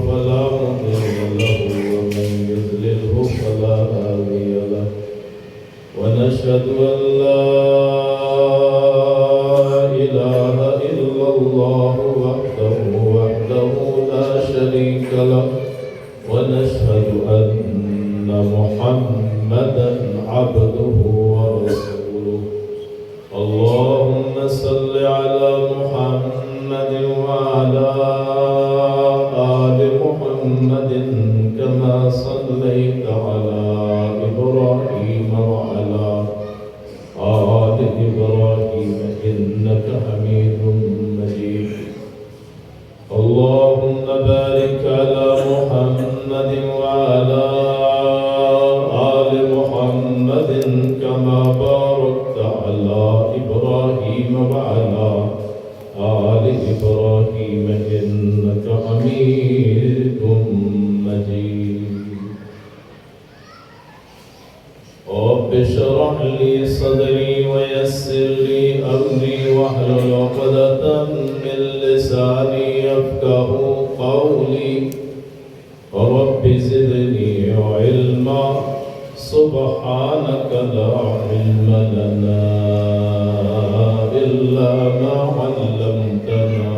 فلا مضل له ومن يضلله فلا هادي له ونشهد أن لا إله إلا الله وحده لا شريك له ونشهد أن محمدا عبده ورسوله اللهم صل على محمد وعلى آل محمد كما صليت على إبراهيم وعلى آل إبراهيم إنك حميد مجيد اللهم بارك على محمد وعلى آل محمد كما باركت على إبراهيم وعلى آل إبراهيم إنك حميد مجيد رب اشرح لي صدري ويسر لي أمري واحلل عقدة من لساني يفقهوا قولي رب زدني علما سبحانك لا علم لنا إلا ما علمتنا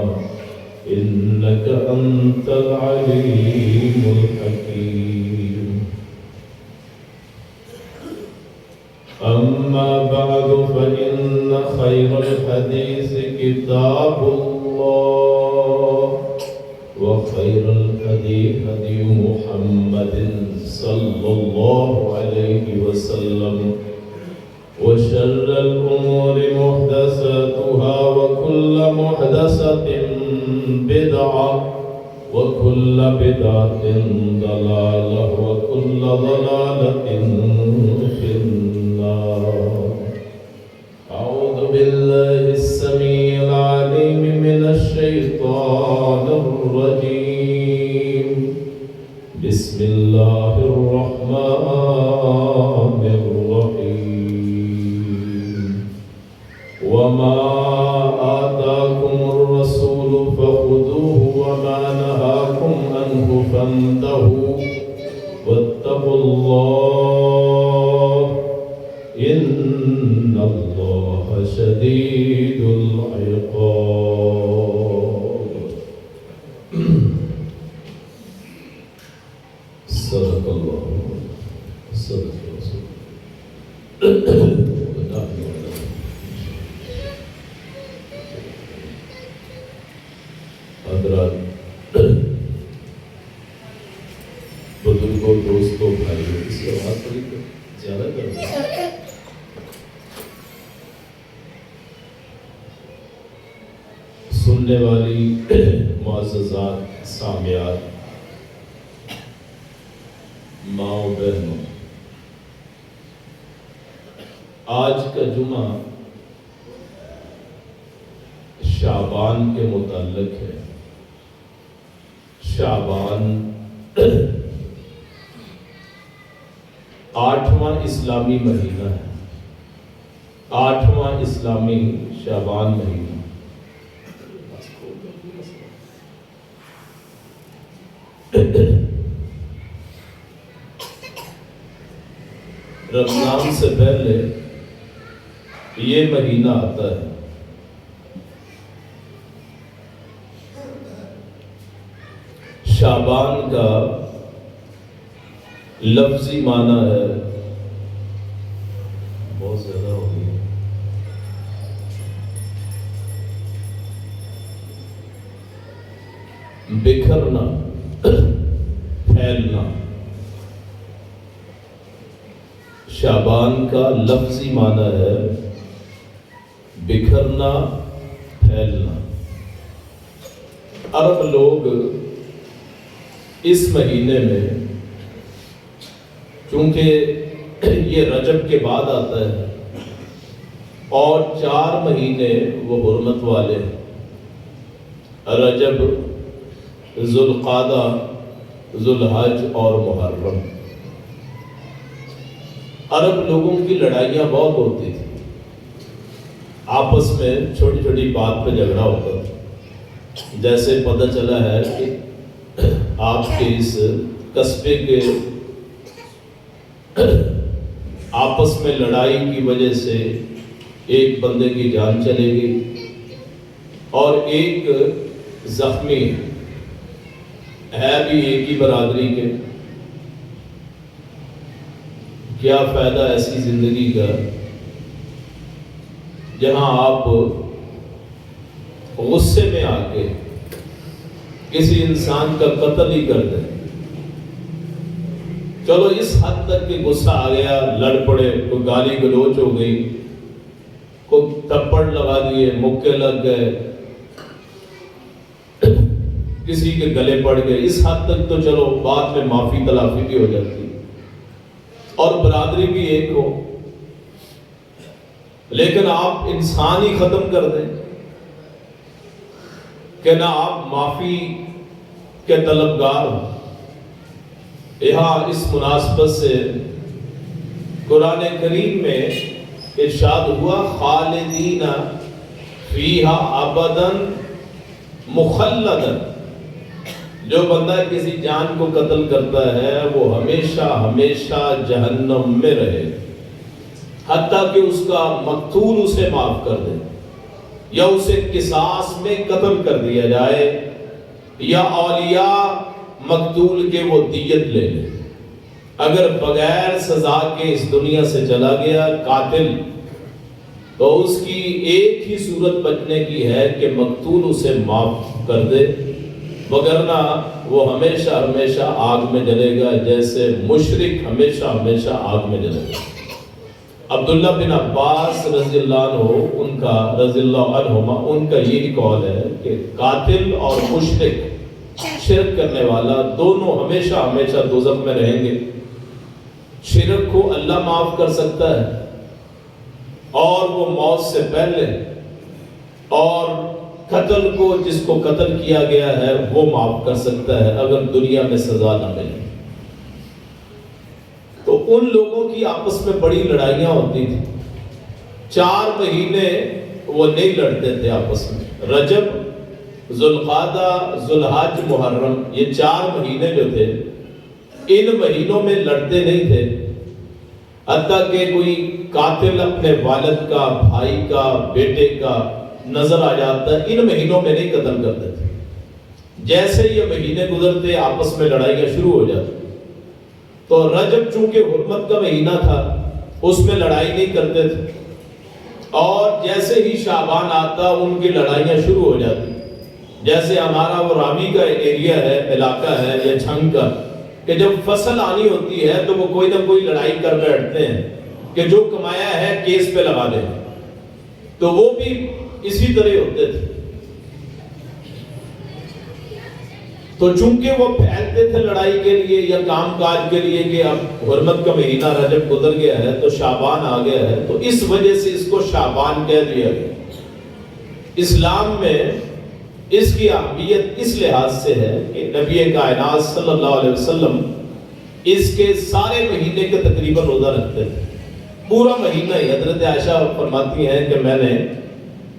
إنك أنت العليم الحكيم أما بعد فإن خير الحديث كتاب الله وخير الهدي هدي محمد صلى الله عليه وسلم وشر الأمور محدثاتها وكل محدثة بدعة وكل بدعة ضلالة وكل ضلالة في النار أعوذ بالله السميع العليم من الشيطان الرجيم بسم الله الرحمن الرحيم وما آتاكم الرسول فخذوه وما نهاكم عنه فانتهوا واتقوا الله إن الله شديد العقاب صدق الله صدق رسول حضرات بزرگوں دوستوں بھائیوں اس کی آواز تھوڑی زیادہ کر دیں سننے والی معززات سامعات ماں بہنوں آج کا جمعہ شعبان کے متعلق ہے شعبان 8واں اسلامی مہینہ ہے 8واں اسلامی شعبان مہینہ رمضان سے پہلے یہ مہینہ آتا ہے شعبان کا لفظی معنی ہے بہت زیادہ ہو گئی بکھرنا پھیلنا شعبان کا لفظی معنی ہے بکھرنا پھیلنا عرب لوگ اس مہینے میں چونکہ یہ رجب کے بعد آتا ہے اور 4 مہینے وہ حرمت والے ہیں رجب ذوالقعدہ ذوالحج اور محرم عرب لوگوں کی لڑائیاں بہت ہوتی تھی آپس میں چھوٹی چھوٹی بات پہ جھگڑا ہوتا تھا جیسے پتہ چلا ہے کہ آپ کے اس قصبے کے آپس میں لڑائی کی وجہ سے ایک بندے کی جان چلے گئی اور ایک زخمی ہے بھی ایک ہی برادری کے. کیا فائدہ ایسی زندگی کا جہاں آپ غصے میں آ کے کسی انسان کا قتل ہی کر دیں. چلو اس حد تک کہ غصہ آ گیا, لڑ پڑے, کوئی گالی گلوچ ہو گئی, کوئی تھپڑ لگا دیے, مکے لگ گئے, کسی کے گلے پڑ گئے, اس حد تک تو چلو بعد میں معافی تلافی بھی ہو جاتی اور برادری بھی ایک ہو. لیکن آپ انسان ہی ختم کر دیں کہ نہ آپ معافی کے طلبگار ہو. یہاں اس مناسبت سے قرآن کریم میں ارشاد ہوا خالدین فیہا ابدا مخلدا. جو بندہ کسی جان کو قتل کرتا ہے وہ ہمیشہ ہمیشہ جہنم میں رہے, حتیٰ کہ اس کا مقتول اسے معاف کر دے یا اسے قصاص میں قتل کر دیا جائے یا اولیاء مقتول کے وہ دیت لے لیں. اگر بغیر سزا کے اس دنیا سے چلا گیا قاتل تو اس کی ایک ہی صورت بچنے کی ہے کہ مقتول اسے معاف کر دے, وگرنہ وہ ہمیشہ ہمیشہ آگ میں جلے گا جیسے مشرک ہمیشہ ہمیشہ آگ میں جلے گا. عبداللہ بن عباس رضی اللہ عنہ ان کا رضی اللہ عنہما ان کا یہی قول ہے کہ قاتل اور مشرک شرک کرنے والا دونوں ہمیشہ ہمیشہ دوزخ میں رہیں گے. شرک کو اللہ معاف کر سکتا ہے اور وہ موت سے پہلے, اور قتل کو جس کو قتل کیا گیا ہے وہ معاف کر سکتا ہے اگر دنیا میں سزا نہ ملے. تو ان لوگوں کی آپس میں بڑی لڑائیاں ہوتی تھی. 4 مہینے وہ نہیں لڑتے تھے آپس میں. رجب, ذوالقعدہ, ذوالحج, محرم, یہ 4 مہینے جو تھے ان مہینوں میں لڑتے نہیں تھے. حتیٰ کہ کوئی قاتل اپنے والد کا, بھائی کا, بیٹے کا نظر آ جاتا ہے ان مہینوں میں نہیں قتل کرتے تھے. جیسے یہ مہینے گزرتے آپس میں لڑائیاں شروع ہو جاتی. تو رجب چونکہ حرمت کا مہینہ تھا اس میں لڑائی نہیں کرتے تھے, اور جیسے ہی شعبان آتا ان کی لڑائیاں شروع ہو جاتی. جیسے ہمارا وہ راوی کا ایریا ہے, علاقہ ہے یا جھنگ کا, کہ جب فصل آنی ہوتی ہے تو وہ کوئی نہ کوئی لڑائی کر بیٹھتے ہیں کہ جو کمایا ہے کیس پہ لگا دیں. تو وہ بھی اسی طرح ہوتے تھے. تو چونکہ وہ پھیلتے تھے لڑائی کے لیے یا کام کاج کے لیے کہ اب حرمت کا مہینہ رجب گزر گیا ہے تو شعبان آ گیا ہے, تو اس وجہ سے اس کو شعبان کہہ دیا گیا. اسلام میں اس کی اہمیت اس لحاظ سے ہے کہ نبی کائنات صلی اللہ علیہ وسلم اس کے سارے مہینے کے تقریباً روزہ رکھتے تھے. پورا مہینہ ہی. حضرت عائشہ فرماتی ہیں کہ میں نے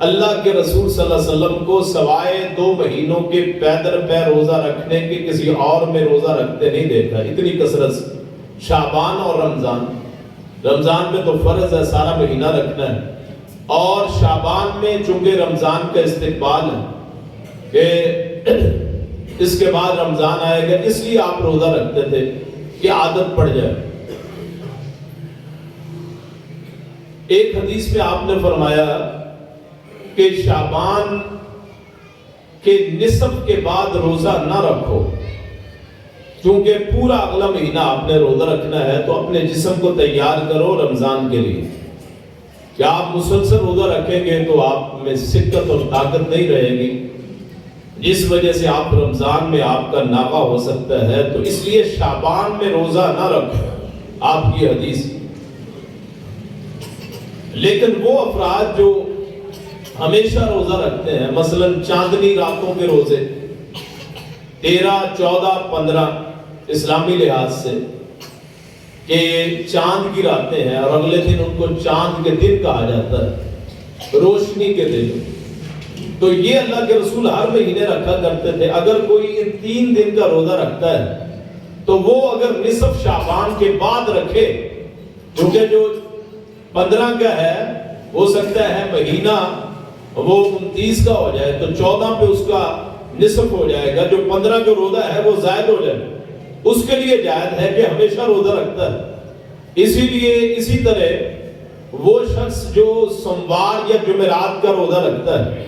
اللہ کے رسول صلی اللہ علیہ وسلم کو سوائے 2 مہینوں کے پیدر پہ روزہ رکھنے کے کسی اور میں روزہ رکھتے نہیں دیکھا, اتنی کثرت سے. شعبان اور رمضان, رمضان میں تو فرض ہے سارا مہینہ رکھنا ہے, اور شعبان میں چونکہ رمضان کا استقبال ہے کہ اس کے بعد رمضان آئے گا, اس لیے آپ روزہ رکھتے تھے کہ عادت پڑ جائے. ایک حدیث میں آپ نے فرمایا کہ شعبان کے نصف کے بعد روزہ نہ رکھو, کیونکہ پورا اگلا مہینہ آپ نے روزہ رکھنا ہے. تو اپنے جسم کو تیار کرو رمضان کے لیے. کہ آپ مسلسل روزہ رکھیں گے تو آپ میں سکت اور طاقت نہیں رہے گی, جس وجہ سے آپ رمضان میں آپ کا ناغہ ہو سکتا ہے. تو اس لیے شعبان میں روزہ نہ رکھو, آپ کی حدیث. لیکن وہ افراد جو ہمیشہ روزہ رکھتے ہیں, مثلا چاندنی راتوں کے روزے 13, 14, 15 اسلامی لحاظ سے, کہ چاند کی راتیں ہیں اور اگلے دن ان کو چاند کے دن کہا جاتا ہے, روشنی کے دن. تو یہ اللہ کے رسول ہر مہینے رکھا کرتے تھے. اگر کوئی ان 3 دن کا روزہ رکھتا ہے تو وہ اگر نصف شعبان کے بعد رکھے، کیونکہ جو 15 کا ہے ہو سکتا ہے مہینہ وہ 29 کا ہو جائے تو 14 پہ اس کا نصف ہو جائے گا، جو 15 کا روزہ ہے وہ زائد ہو جائے، اس کے لیے جائز ہے کہ ہمیشہ روزہ رکھتا ہے. اسی لیے اسی طرح وہ شخص جو سوموار یا جمعرات کا روزہ رکھتا ہے،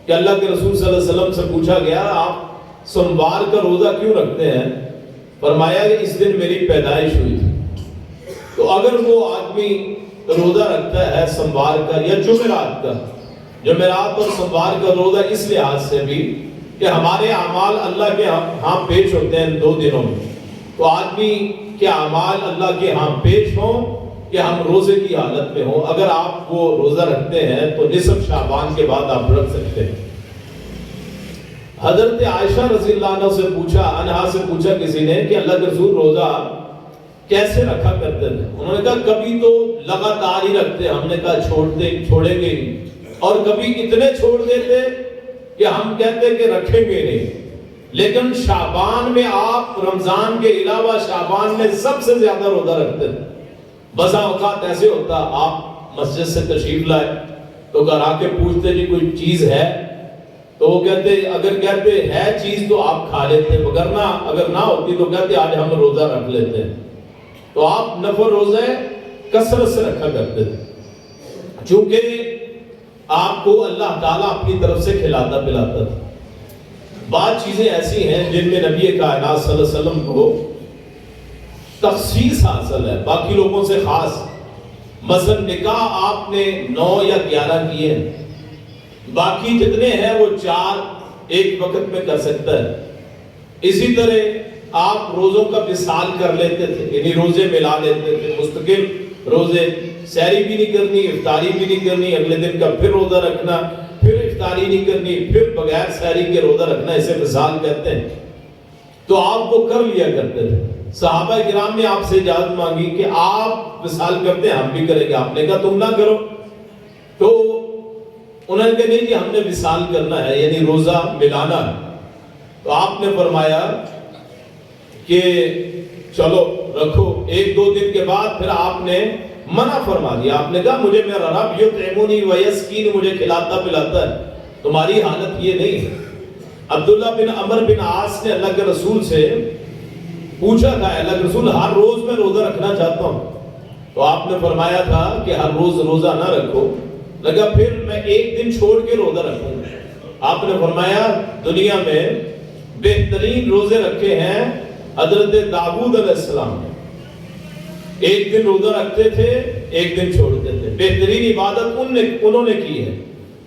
کہ اللہ کے رسول صلی اللہ علیہ وسلم سے پوچھا گیا آپ سوموار کا روزہ کیوں رکھتے ہیں؟ فرمایا کہ اس دن میری پیدائش ہوئی تھی. تو اگر وہ آدمی روزہ رکھتا ہے سوموار کا یا جمعرات کا، جمعرات اور سوموار کا روزہ اس لحاظ سے بھی کہ ہمارے اعمال اللہ کے ہاں پیش ہوتے ہیں 2 دنوں میں، تو آدمی کے اعمال اللہ کے ہاں پیش ہوں کہ ہم روزے کی حالت میں ہوں. اگر آپ وہ روزہ رکھتے ہیں تو نصف شعبان کے بعد آپ رکھ سکتے ہیں. حضرت عائشہ رضی اللہ عنہا سے پوچھا کسی نے کہ اللہ کے رسول روزہ کیسے رکھا کرتے تھے؟ انہوں نے کہا کبھی تو لگاتار ہی رکھتے، ہم نے کہا چھوڑیں گے نہیں، اور کبھی اتنے چھوڑ دیتے کہ ہم کہتے کہ رکھیں گے نہیں. لیکن شعبان میں آپ رمضان کے علاوہ شعبان میں سب سے زیادہ روزہ رکھتے تھے. بسا اوقات ایسے ہوتا آپ مسجد سے تشریف لائے تو گھر آ کے پوچھتے جی کوئی چیز ہے، تو وہ کہتے اگر کہتے ہے چیز تو آپ کھا لیتے، وگرنہ اگر نہ ہوتی تو کہتے آج ہم روزہ رکھ لیتے ہیں. تو آپ نفل روزے کثرت سے رکھا کرتے تھے، چونکہ آپ کو اللہ تعالیٰ اپنی طرف سے کھلاتا پلاتا تھا. بعض چیزیں ایسی ہیں جن میں نبی کائنات صلی اللہ علیہ وسلم کو تخصیص حاصل ہے، باقی لوگوں سے خاص. مثلا نکاح آپ نے 9 یا 11 کیے ہیں، باقی جتنے ہیں وہ 4 ایک وقت میں کر سکتا ہے. اسی طرح آپ روزوں کا وصال کر لیتے تھے، یعنی روزے ملا لیتے تھے، مستقل روزے، سحری بھی نہیں کرنی، افطاری بھی نہیں کرنی، اگلے دن کا پھر روزہ رکھنا، پھر افطاری نہیں کرنی، پھر بغیر سحری کے روزہ رکھنا، اسے وصال کہتے ہیں. تو آپ وہ کر لیا کرتے تھے. صحابہ کرام نے آپ سے اجازت مانگی کہ آپ وصال کرتے ہیں، ہم بھی کریں گے. آپ نے کہا تم نہ کرو. تو انہوں نے کہا نہیں کہ ہم نے وصال کرنا ہے، یعنی روزہ ملانا ہے. تو آپ نے فرمایا کہ چلو رکھو. 1-2 دن کے بعد پھر آپ نے منع فرما دیا. آپ نے کہا مجھے میرا رب یطعمنی ویسقین، مجھے کھلاتا پلاتا ہے، تمہاری حالت یہ نہیں ہے. عبداللہ بن عمر بن عاص نے اللہ کے رسول سے پوچھا تھا اللہ کے رسول ہر روز میں روزہ رکھنا چاہتا ہوں. تو آپ نے فرمایا تھا کہ ہر روز روزہ نہ رکھو. لگا پھر میں 1 دن چھوڑ کے روزہ رکھوں. آپ نے فرمایا دنیا میں بہترین روزے رکھے ہیں حضرت داؤد علیہ السلام نے. 1 دن روزہ رکھتے تھے، 1 دن چھوڑتے تھے. بہترین عبادت انہوں نے کی ہے.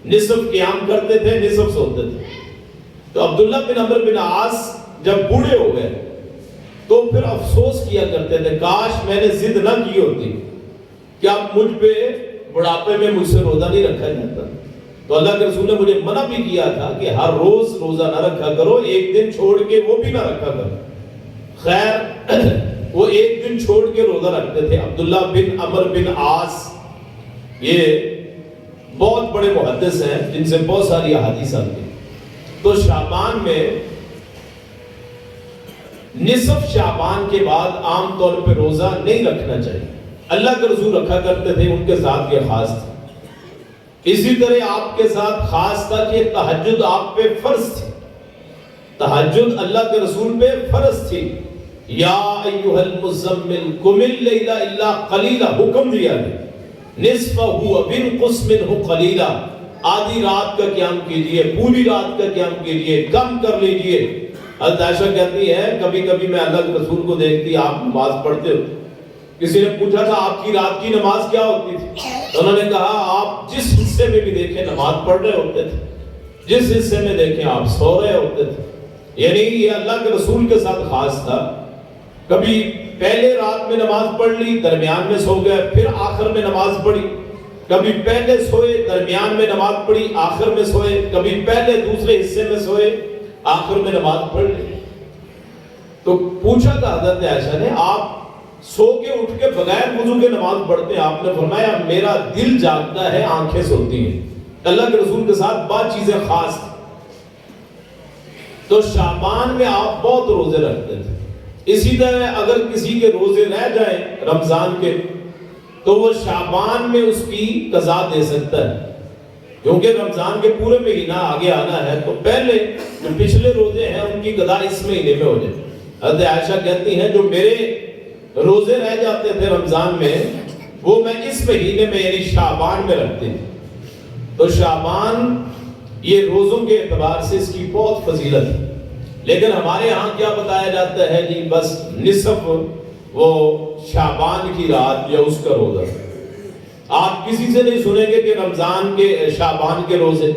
نصف قیام کرتے تھے، نصف سوتے تھے. تو عبداللہ بن عمر بن عاص جب بوڑھے ہو گئے تو پھر افسوس کیا کرتے تھے کاش میں نے ضد نہ کی ہوتی کہ اب مجھ پہ بڑھاپے میں مجھ سے روزہ نہیں رکھا جاتا. تو اللہ کے رسول نے مجھے منع بھی کیا تھا کہ ہر روز روزہ نہ رکھا کرو، 1 دن چھوڑ کے وہ بھی نہ رکھا کرو. خیر وہ 1 دن چھوڑ کے روزہ رکھتے تھے. عبداللہ بن عمر بن عاص یہ بہت بڑے محدث ہیں جن سے بہت ساری احادیث آتی ہیں. تو شعبان میں نصف شعبان کے بعد عام طور پہ روزہ نہیں رکھنا چاہیے. اللہ کے رسول رکھا کرتے تھے، ان کے ساتھ یہ خاص تھا. اسی طرح آپ کے ساتھ خاص تھا کہ تہجد آپ پہ فرض تھی. تہجد اللہ کے رسول پہ فرض تھی. یا ایھا المزمل قم اللیل الا قلیلا، حکم دیا ہے نصفہ وانقص منہ قلیلا، آدھی رات کا قیام کیجئے، پوری رات کا قیام کیجئے، کم کر لیجئے. حضرت عائشہ کہتی ہے کبھی کبھی میں اللہ کے رسول کو دیکھتی آپ نماز پڑھتے ہو. کسی نے پوچھا تھا آپ کی رات کی نماز کیا ہوتی تھی؟ انہوں نے کہا آپ جس حصے میں بھی دیکھیں نماز پڑھ رہے ہوتے تھے، جس حصے میں دیکھیں آپ سو رہے ہوتے تھے. یعنی یہ اللہ کے رسول کے ساتھ خاص تھا. کبھی پہلے رات میں نماز پڑھ لی، درمیان میں سو گئے، پھر آخر میں نماز پڑھی. کبھی پہلے سوئے، درمیان میں نماز پڑھی، آخر میں سوئے. کبھی پہلے دوسرے حصے میں سوئے، آخر میں نماز پڑھ لی. تو پوچھا تھا حضرت عائشہ نے آپ سو کے اٹھ کے بغیر وضو کے نماز پڑھتے ہیں؟ آپ نے فرمایا میرا دل جاگتا ہے، آنکھیں سوتی ہیں. اللہ کے رسول کے ساتھ بعض چیزیں خاص تھیں. تو شعبان میں آپ بہت روزے رکھتے تھے. اسی طرح اگر کسی کے روزے رہ جائیں رمضان کے تو وہ شعبان میں اس کی قضا دے سکتا ہے، کیونکہ رمضان کے پورے مہینہ آگے آنا ہے تو پہلے جو پچھلے روزے ہیں ان کی قضا اس مہینے میں ہو جائے. حضرت عائشہ کہتی ہیں جو میرے روزے رہ جاتے تھے رمضان میں وہ میں اس مہینے میں یعنی شعبان میں رکھتے ہیں. تو شعبان یہ روزوں کے اعتبار سے اس کی بہت فضیلت ہے. لیکن ہمارے ہاں کیا بتایا جاتا ہے جی بس نصف وہ شعبان کی رات یا اس کا روزہ. آپ کسی سے نہیں سنیں گے کہ رمضان کے شعبان کے روزے،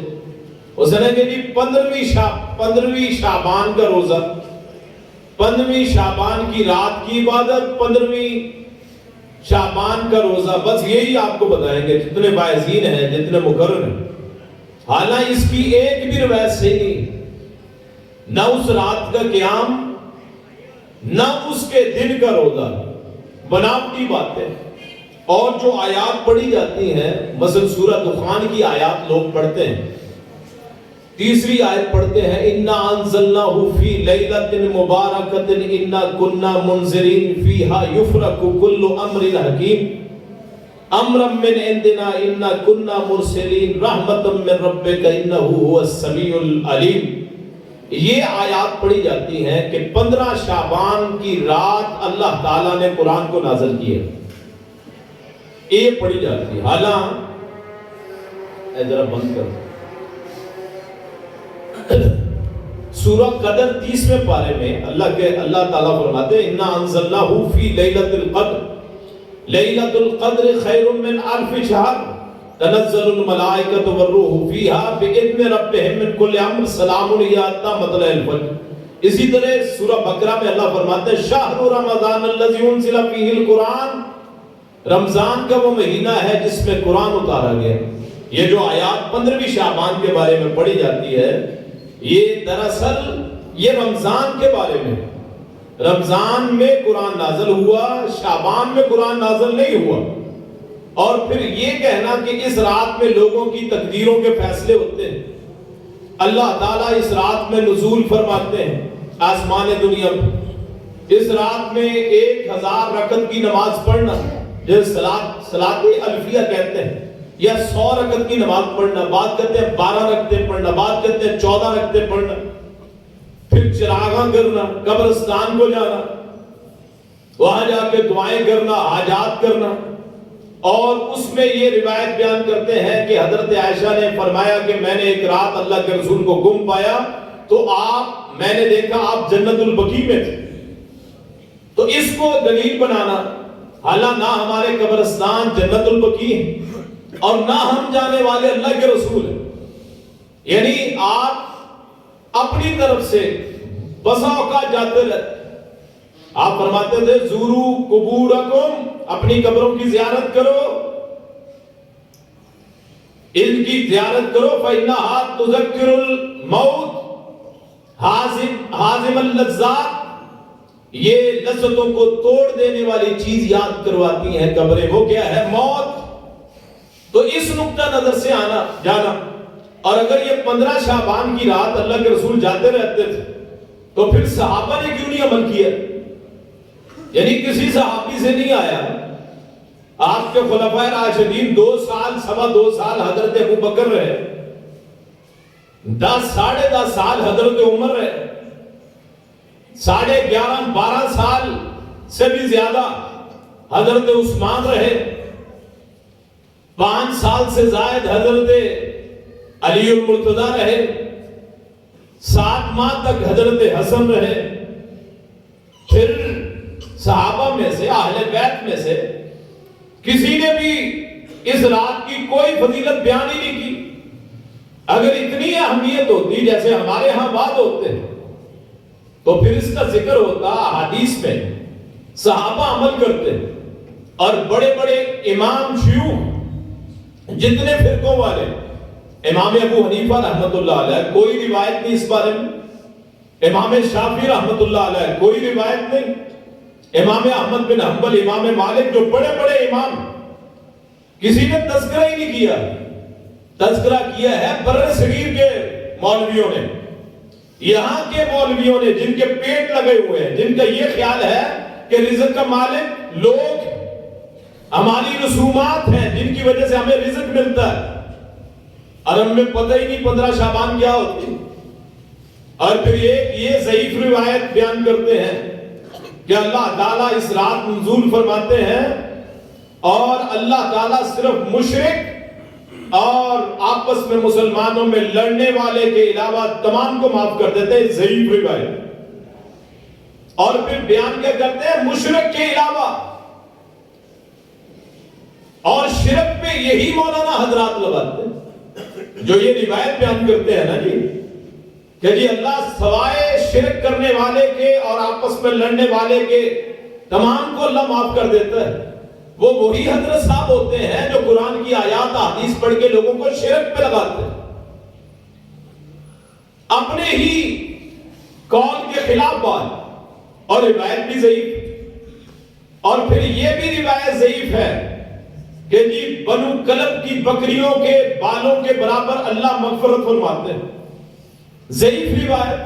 وہ سنیں گے جی 15ویں شعبان کا روزہ، 15ویں شعبان کی رات کی عبادت، 15ویں شعبان کا روزہ. بس یہی آپ کو بتائیں گے جتنے باعثین ہیں جتنے مقرر ہیں. حالانکہ اس کی ایک بھی روایت صحیح نہیں، نہ اس رات کا قیام نہ اس کے دن کا روزہ، بناوٹی باتیں. اور جو آیات پڑھی جاتی ہیں مثلا سورہ دخان کی آیات لوگ پڑھتے ہیں، تیسری آیت پڑھتے ہیں اِنَّا أَنزَلْنَاهُ فِي لَيْلَةٍ مُبَارَكَةٍ إِنَّا كُنَّا مُنذِرِينَ فِيهَا يُفْرَقُ كُلُّ أَمْرٍ حَكِيمٍ أَمْرًا مِّنْ عِندِنَا إِنَّا كُنَّا مُرْسِلِينَ رَحْمَةً مِّن رَّبِّكَ إِنَّهُ هُوَ السَّمِيعُ الْعَلِيمُ. یہ آیات پڑھی جاتی ہیں کہ 15 شعبان کی رات اللہ تعالیٰ نے قرآن کو نازل کیا. یہ پڑھی جاتی ہے. حالانکہ ذرا بند کر سورہ قدر 30ویں پارے میں اللہ تعالیٰ فرماتے ہیں اِنَّا أَنزَلْنَاهُ فِي لَيْلَةِ الْقَدْرِ لَيْلَةُ الْقَدْرِ خَيْرٌ مِّنْ أَلْفِ شَهْرٍ تنزل الملائکۃ والروح فیہا بإذن ربہم من کل امر سلام ہی حتی مطلع الفجر. اسی طرح سورہ بقرہ میں اللہ فرماتے ہیں شہر رمضان الذی انزل فیہ القرآن، رمضان کا وہ مہینہ ہے جس میں قرآن اتارا گیا. یہ جو آیات 15ویں شعبان کے بارے میں پڑھی جاتی ہے یہ دراصل یہ رمضان کے بارے میں، رمضان میں قرآن نازل ہوا، شعبان میں قرآن نازل نہیں ہوا. اور پھر یہ کہنا کہ اس رات میں لوگوں کی تقدیروں کے فیصلے ہوتے ہیں. اللہ تعالیٰ اس رات میں نزول فرماتے ہیں آسمان دنیا میں. اس رات میں 1000 رکعت کی نماز پڑھنا جیسے صلاۃ الفیہ کہتے ہیں، یا 100 رکعت کی نماز پڑھنا، بعض کہتے ہیں 12 رکعتیں پڑھنا، بعض کہتے ہیں 14 رکعتیں پڑھنا. پھر چراغاں کرنا، قبرستان کو جانا، وہاں جا کے دعائیں کرنا، حاجات کرنا. اور اس میں یہ روایت بیان کرتے ہیں کہ حضرت عائشہ نے فرمایا کہ میں نے ایک رات اللہ کے رسول کو گم پایا تو میں نے دیکھا آپ جنت البقیع میں تھے. تو اس کو دلیل بنانا، حالانکہ نہ ہمارے قبرستان جنت البقیع ہیں اور نہ ہم جانے والے اللہ کے رسول ہیں. یعنی آپ اپنی طرف سے بسا اوقات جاتے رہتے. آپ فرماتے تھے زورو قبورکم، اپنی قبروں کی زیارت کرو، ان کی زیارت کرو. فإنہا تذکر الموت حازم اللذات، یہ لذتوں کو توڑ دینے والی چیز یاد کرواتی ہیں قبریں. وہ کیا ہے؟ موت. تو اس نقطہ نظر سے آنا جانا. اور اگر یہ 15 شعبان کی رات اللہ کے رسول جاتے رہتے تھے تو پھر صحابہ نے کیوں نہیں عمل کیا؟ یعنی کسی صحابی سے نہیں آیا. آپ کے خلفائے راشدین 2 سال سوا 2 سال حضرت ابوبکر رہے، 10 ساڑھے 10 سال حضرت عمر رہے، 11.5 12 سال سے بھی زیادہ حضرت عثمان رہے، 5 سال سے زائد حضرت علی المرتضیٰ رہے، 7 ماہ تک حضرت حسن رہے. پھر صحابہ میں سے، اہل بیت میں سے کسی نے بھی اس رات کی کوئی فضیلت بیان ہی نہیں کی. اگر اتنی اہمیت ہوتی جیسے ہمارے ہاں بعد ہوتے ہیں تو پھر اس کا ذکر ہوتا حدیث میں، صحابہ عمل کرتے. اور بڑے بڑے امام شیوخ جتنے فرقوں والے، امام ابو حنیفہ رحمت اللہ علیہ کوئی روایت نہیں اس بارے میں، امام شافعی رحمت اللہ علیہ کوئی روایت نہیں، امام احمد بن حنبل، امام مالک جو بڑے بڑے امام، کسی نے تذکرہ ہی نہیں کیا تذکرہ کیا ہے بر صغیر کے مولویوں نے، یہاں کے مولویوں نے، جن کے پیٹ لگے ہوئے ہیں، جن کا یہ خیال ہے کہ رزق کا مالک لوگ ہماری رسومات ہیں جن کی وجہ سے ہمیں رزق ملتا ہے، اور ہمیں پتہ ہی نہیں 15 شعبان کیا ہوتی۔ اور پھر یہ ضعیف روایت بیان کرتے ہیں کہ اللہ تعالیٰ اس رات نزول فرماتے ہیں اور اللہ تعالیٰ صرف مشرک اور آپس میں مسلمانوں میں لڑنے والے کے علاوہ تمام کو معاف کر دیتے ہیں، ضعیف روایت۔ اور پھر بیان کیا کرتے ہیں؟ مشرک کے علاوہ، اور شرک پہ یہی مولانا حضرات لگاتے ہیں جو یہ روایت بیان کرتے ہیں نا جی، کہ جی اللہ سوائے شرک کرنے والے کے اور آپس میں لڑنے والے کے تمام کو اللہ معاف کر دیتا ہے۔ وہ وہی حضرت صاحب ہوتے ہیں جو قرآن کی آیات حدیث پڑھ کے لوگوں کو شرک پہ لگاتے ہیں، اپنے ہی قول کے خلاف بات، اور روایت بھی ضعیف۔ اور پھر یہ بھی روایت ضعیف ہے کہ جی بنو کلب کی بکریوں کے بالوں کے برابر اللہ مغفرت فرماتے ہیں، ضعیف روایت۔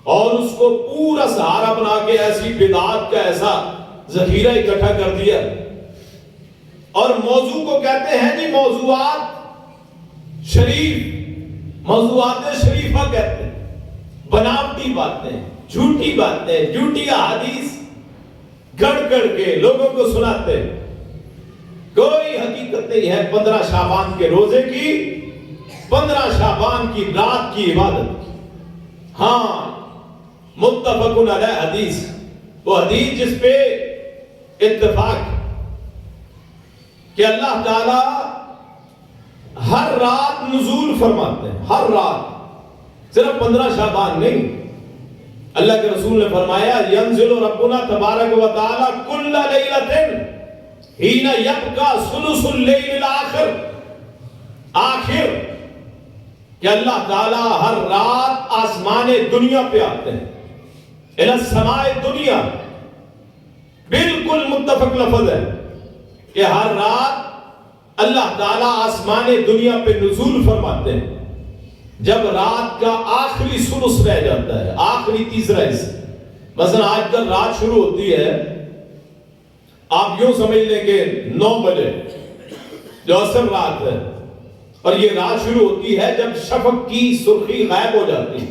اور اس کو پورا سہارا بنا کے ایسی بدعات کا ایسا ذخیرہ اکٹھا کر دیا، اور موضوع کو کہتے ہیں جی موضوعات شریف، موضوعات شریفہ کہتے ہیں، بناوٹی باتیں، جھوٹی باتیں، جھوٹی احادیث گڑھ کر کے لوگوں کو سناتے ہیں۔ کوئی حقیقت نہیں ہے 15 شعبان کے روزے کی، 15 شعبان کی رات کی عبادت کی۔ ہاں متفق علیہ حدیث، وہ حدیث جس پہ اتفاق کہ اللہ تعالی ہر رات نزول فرماتے ہیں، ہر رات، صرف 15 شعبان نہیں۔ اللہ کے رسول نے فرمایا ینزل ربنا تبارک و تعالی کل لیلۃ حین یبقى ثلث اللیل الاخر، آخر کہ اللہ تعالی ہر رات آسمان دنیا پہ آتے ہیں، الی السماء دنیا، بالکل متفق لفظ ہے کہ ہر رات اللہ تعالیٰ آسمان دنیا پہ نزول فرماتے ہیں۔ جب رات کا آخری ثلث رہ جاتا ہے، آخری تیسرا حصہ، مثلا آج کل رات شروع ہوتی ہے، آپ یوں سمجھ لیں کہ 9 بجے جو عصر رات ہے، اور یہ رات شروع ہوتی ہے جب شفق کی سرخی غائب ہو جاتی ہے۔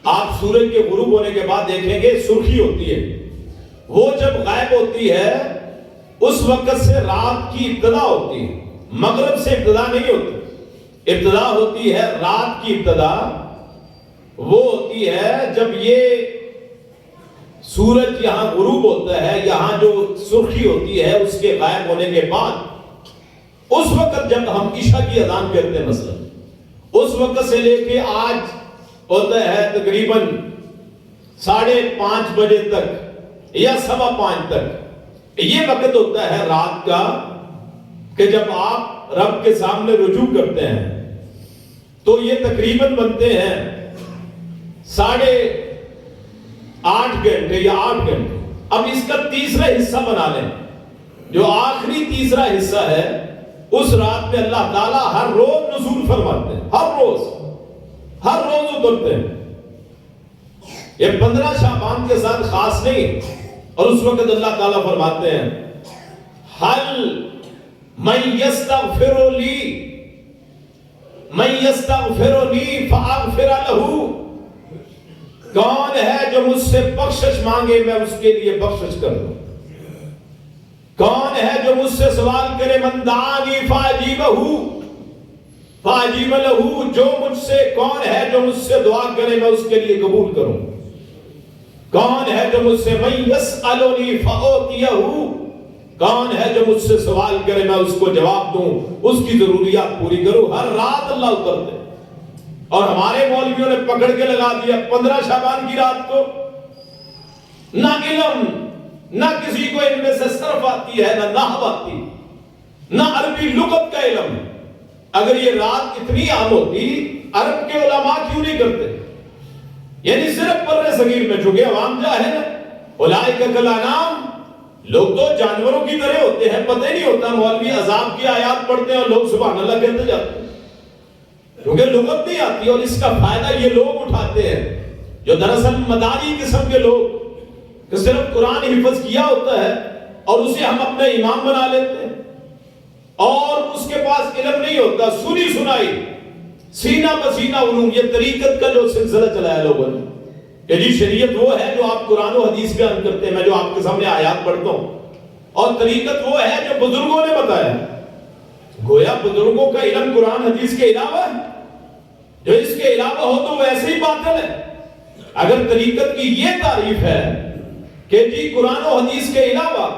آپ سورج کے غروب ہونے کے بعد دیکھیں گے سرخی ہوتی ہے، وہ جب غائب ہوتی ہے اس وقت سے رات کی ابتدا ہوتی ہے، مغرب سے ابتدا نہیں ہوتی۔ ابتدا ہوتی ہے رات کی ابتدا، وہ ہوتی ہے جب یہ سورج یہاں غروب ہوتا ہے، یہاں جو سرخی ہوتی ہے اس کے غائب ہونے کے بعد، اس وقت جب ہم عشاء کی اذان کرتے ہیں مثلا، اس وقت سے لے کے آج ہوتا ہے تقریباً 5:30 بجے تک یا 5:15 تک، یہ وقت ہوتا ہے رات کا کہ جب آپ رب کے سامنے رجوع کرتے ہیں، تو یہ تقریباً بنتے ہیں 8.5 گھنٹے یا 8 گھنٹے۔ اب اس کا تیسرا حصہ بنا لیں، جو آخری تیسرا حصہ ہے، اس رات میں اللہ تعالیٰ ہر روز نزول فرماتے ہیں، ہر روز اترتے ہیں۔ یہ 15 شعبان کے ساتھ خاص نہیں، اور اس وقت اللہ تعالیٰ فرماتے ہیں حل من یستغفر لی فاغفر لہ، کون ہے جو مجھ سے بخشش مانگے میں اس کے لیے بخشش کر دوں، کون ہے جو مجھ سے سوال کرے من دعانی فاجیب لہ، جو مجھ سے، کون ہے جو مجھ سے دعا کرے میں اس کے لیے قبول کروں، کون ہے جو مجھ سے من یسألنی فأعطیہ، کون ہے جو مجھ سے سوال کرے میں اس کو جواب دوں، اس کی ضروریات پوری کروں۔ ہر رات اللہ اترتے، اور ہمارے مولویوں نے پکڑ کے لگا دیا 15 شعبان کی رات کو، نہ علم، نہ کسی کو ان میں سے صرف آتی ہے، نہ نحو آتی، نہ عربی لغت کا علم۔ اگر یہ رات اتنی عام ہوتی، عرب کے علماء کیوں نہیں کرتے؟ یعنی صرف بر صغیر میں، چونکہ عوام جاہل ہے، اولئک کالانعام لوگ تو جانوروں کی طرح ہوتے ہیں، پتہ ہی نہیں ہوتا، مولوی عذاب کی آیات پڑھتے ہیں اور لوگ سبحان اللہ کہتے جاتے ہیں کیونکہ لغت نہیں آتی، اور اس کا فائدہ یہ لوگ اٹھاتے ہیں جو دراصل مداری قسم کے لوگ کہ صرف قرآن حفظ کیا ہوتا ہے اور اسے ہم اپنا امام بنا لیتے ہیں اور اس کے پاس علم نہیں ہوتا، سنی سنائی سینہ بسینہ علوم، یہ طریقت کا جو سلسلہ چلایا لوگوں نے کہ جی شریعت وہ ہے جو آپ قرآن و حدیث بیان کرتے ہیں، میں جو آپ کے سامنے آیات پڑھتا ہوں، اور طریقت وہ ہے جو بزرگوں نے بتایا۔ گویا بزرگوں کا علم قرآن حدیث کے علاوہ ہے، جو اس کے علاوہ ہو تو ویسے ہی باطل ہے۔ اگر طریقت کی یہ تعریف ہے کہ جی قرآن و حدیث کے علاوہ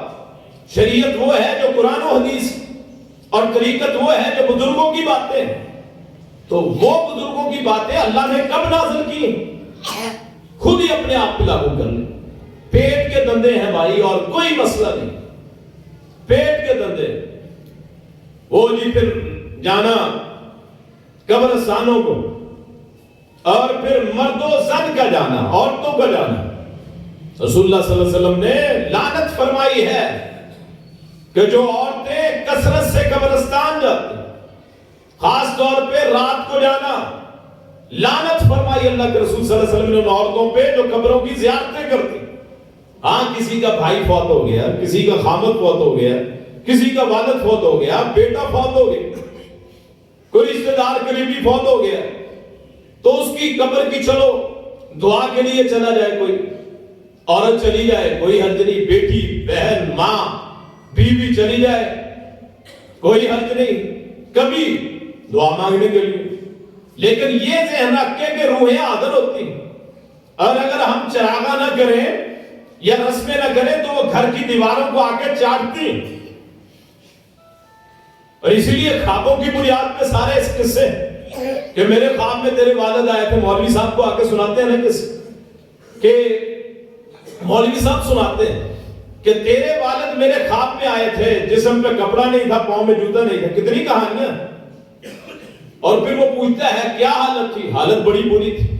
شریعت وہ ہے جو قرآن و حدیث اور طریقت وہ ہے جو بزرگوں کی باتیں، تو وہ بزرگوں کی باتیں اللہ نے کب نازل کی؟ خود ہی اپنے آپ پہ لاگو کر لیں۔ پیٹ کے دندے ہیں بھائی اور کوئی مسئلہ نہیں، پیٹ کے دندے، وہ جی پھر جانا قبرستانوں کو، اور پھر مرد و زن کا جانا، عورتوں کا جانا۔ رسول اللہ صلی اللہ علیہ وسلم نے لعنت فرمائی ہے کہ جو عورتیں کثرت سے قبرستان جاتی، خاص طور پہ رات کو جانا، لعنت فرمائی اللہ کے رسول صلی اللہ علیہ وسلم نے ان عورتوں پہ جو قبروں کی زیارتیں کرتی۔ ہاں کسی کا بھائی فوت ہو گیا، کسی کا خامد فوت ہو گیا، کسی کا والد فوت ہو گیا، بیٹا فوت ہو گیا، کوئی رشتہ دار قریبی فوت ہو گیا، تو اس کی قبر کی چلو دعا کے لیے چلا جائے، کوئی عورت چلی جائے، کوئی حرج نہیں، بیٹی بہن ماں بیوی چلی جائے، کوئی حرج نہیں، کبھی دعا مانگنے کے لیے۔ لیکن یہ ذہن رکھے کہ روحیں عادل ہوتی، اور اگر ہم چراغاں نہ کریں یا رسمیں نہ کریں تو وہ گھر کی دیواروں کو آ کے چاٹتی، اور اسی لیے خوابوں کی بنیاد پہ سارے اس قصے کہ میرے خواب میں تیرے والد آئے تھے، مولوی صاحب کو آ کے سناتے ہیں نا کہ مولوی صاحب سناتے ہیں کہ تیرے والد میرے خواب میں آئے تھے، جسم پہ کپڑا نہیں تھا، پاؤں میں جوتا نہیں تھا، کتنی کہانیاں۔ اور پھر وہ پوچھتا ہے کیا حالت تھی؟ حالت بڑی بری تھی۔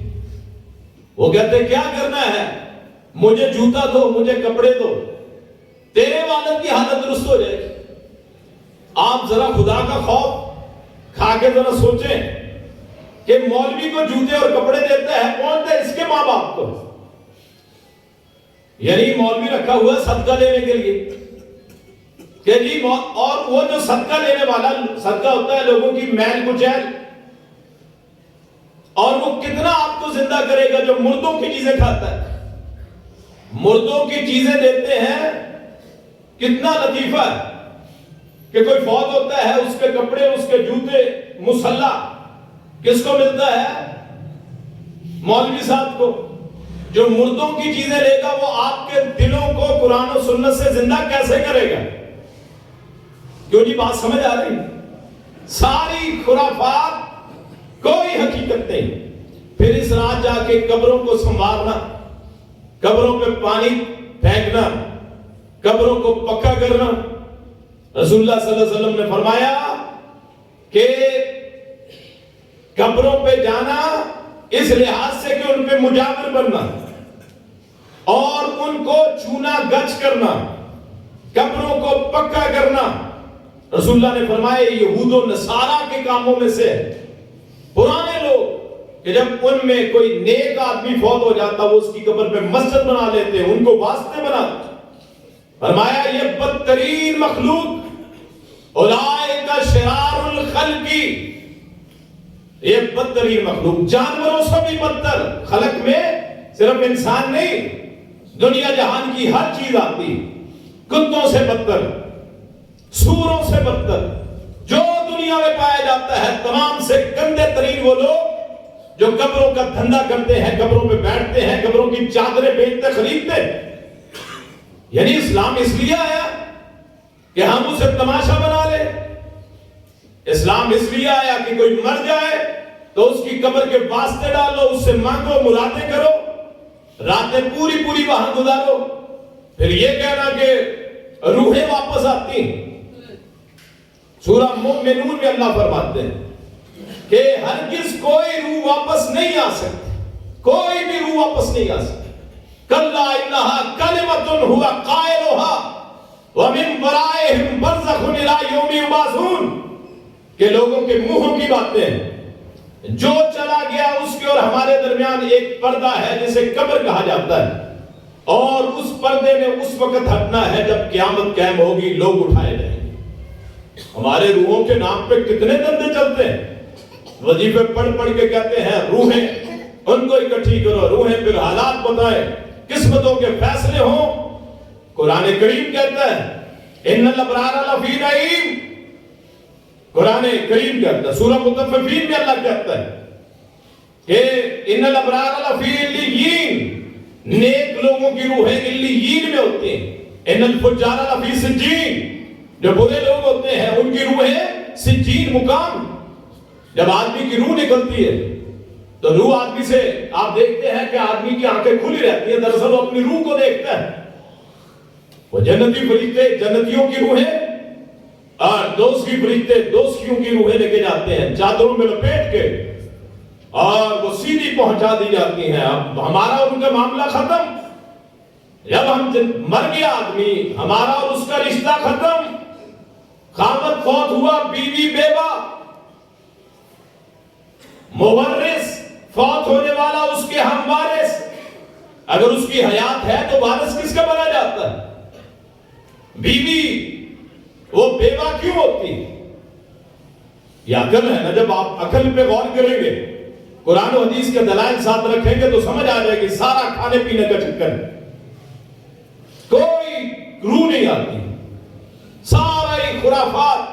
وہ کہتے ہیں کیا کرنا ہے؟ مجھے جوتا دو، مجھے کپڑے دو، تیرے والد کی حالت درست ہو جائے گی۔ آپ ذرا خدا کا خوف کھا کے ذرا سوچیں کہ مولوی کو جوتے اور کپڑے دیتا ہے کون تھا؟ اس کے ماں باپ کو، یعنی مولوی رکھا ہوا صدقہ لینے کے لیے کہ جی، اور وہ جو صدقہ لینے والا صدقہ ہوتا ہے لوگوں کی میل کچیل، اور وہ کتنا آپ کو زندہ کرے گا جو مردوں کی چیزیں کھاتا ہے، مردوں کی چیزیں دیتے ہیں۔ کتنا لطیفہ ہے کہ کوئی فوت ہوتا ہے، اس کے کپڑے، اس کے جوتے، مسلح کس کو ملتا ہے؟ مولوی صاحب کو۔ جو مردوں کی چیزیں لے گا وہ آپ کے دلوں کو قرآن و سنت سے زندہ کیسے کرے گا؟ کیوں جی بات سمجھ آ رہی؟ ساری خرافات، کوئی حقیقت نہیں۔ پھر اس رات جا کے قبروں کو سنوارنا، قبروں پہ پانی پھینکنا، قبروں کو پکا کرنا۔ رسول اللہ صلی اللہ علیہ وسلم نے فرمایا کہ قبروں پہ جانا اس لحاظ سے کہ ان پہ مجاور بننا اور ان کو چونا گچ کرنا، قبروں کو پکا کرنا۔ رسول اللہ نے فرمایا یہود و نصارہ کے کاموں میں سے پرانے لوگ کہ جب ان میں کوئی نیک آدمی فوت ہو جاتا وہ اس کی قبر پہ مسجد بنا لیتے، ان کو واسطے بناتے۔ فرمایا یہ بدترین مخلوق، اولئک شرار الخلق، یہ بدترین مخلوق، جانوروں سے بھی بدتر، خلق میں صرف انسان نہیں، دنیا جہان کی ہر چیز آتی، کتوں سے بدتر، سوروں سے بدتر، جو دنیا میں پایا جاتا ہے تمام سے گندے ترین وہ لوگ جو قبروں کا دھندا کرتے ہیں، قبروں پہ بیٹھتے ہیں، قبروں کی چادریں بیچتے خریدتے۔ یعنی اسلام اس لیے آیا کہ ہم اسے تماشا بنا لیں، اسلام اس لیے آیا کہ کوئی مر جائے تو اس کی قبر کے واسطے ڈالو، اس سے مانگو، مرادیں کرو، راتیں پوری پوری وہاں گزارو، پھر یہ کہنا کہ روحیں واپس آتی۔ سورہ مومنون میں اللہ فرماتے ہیں کہ ہرگز کوئی روح واپس نہیں آ سکتی، کوئی بھی روح واپس نہیں آ سکتی۔ کلا انہا کلمۃ ہوا قائلھا، وَمِن وَرَائِهِمْ بَرْزَخٌ إِلَىٰ يَوْمِ يُبْعَثُونَ کہ لوگوں کے منہوں کی باتیں، جو چلا گیا اس کے اور ہمارے درمیان ایک پردہ ہے جسے قبر کہا جاتا ہے، اور اس پردے نے اس وقت ہٹنا ہے جب قیامت قائم ہوگی، لوگ اٹھائے جائیں گے۔ ہمارے روحوں کے نام پہ کتنے دندے چلتے ہیں، وظیفے پڑھ پڑھ کے کہتے ہیں روحیں ان کو اکٹھی کرو، روحیں پھر حالات بتائیں، قسمتوں کے فیصلے ہوں۔ قرآن کریم کہتا ہے ان الابرار لفی نعیم، قرآن کریم کہتا ہے، سورہ مطففین میں اللہ کہتا ہے کہ ان الابرار لفی علیین، نیک لوگوں کی روحیں علیین میں ہوتی ہیں، ان الفجار لفی سجین، جو برے لوگ ہوتے ہیں ان کی روحیں سجین مقام۔ جب آدمی کی روح نکلتی ہے تو روح آدمی سے آپ دیکھتے ہیں کہ آدمی کی آنکھیں کھلی رہتی ہیں، دراصل وہ اپنی روح کو دیکھتا ہے۔ وہ جنتی فرشتے جنتیوں کی روحیں اور دوزخی فرشتے دوزخیوں کی روحیں لے کے جاتے ہیں چادروں میں لپیٹ کے، اور وہ سیدھی پہنچا دی جاتی ہیں۔ اب ہمارا اور ان کا معاملہ ختم، جب ہم مر گیا آدمی ہمارا اور اس کا رشتہ ختم، خاوند فوت ہوا، بیوی بیوہ، مورث فوت ہونے والا اس کے ہم وارث، اگر اس کی حیات ہے تو وارث کس کا بنا جاتا ہے؟ بیوی وہ بیوہ کیوں ہوتی؟ یہ عقل ہے نا، جب آپ عقل پہ غور کریں گے، قرآن و حدیث کے دلائل ساتھ رکھیں گے تو سمجھ آ جائے گی سارا کھانے پینے کا چکر ہے، کوئی روح نہیں آتی، سارا ہی خرافات۔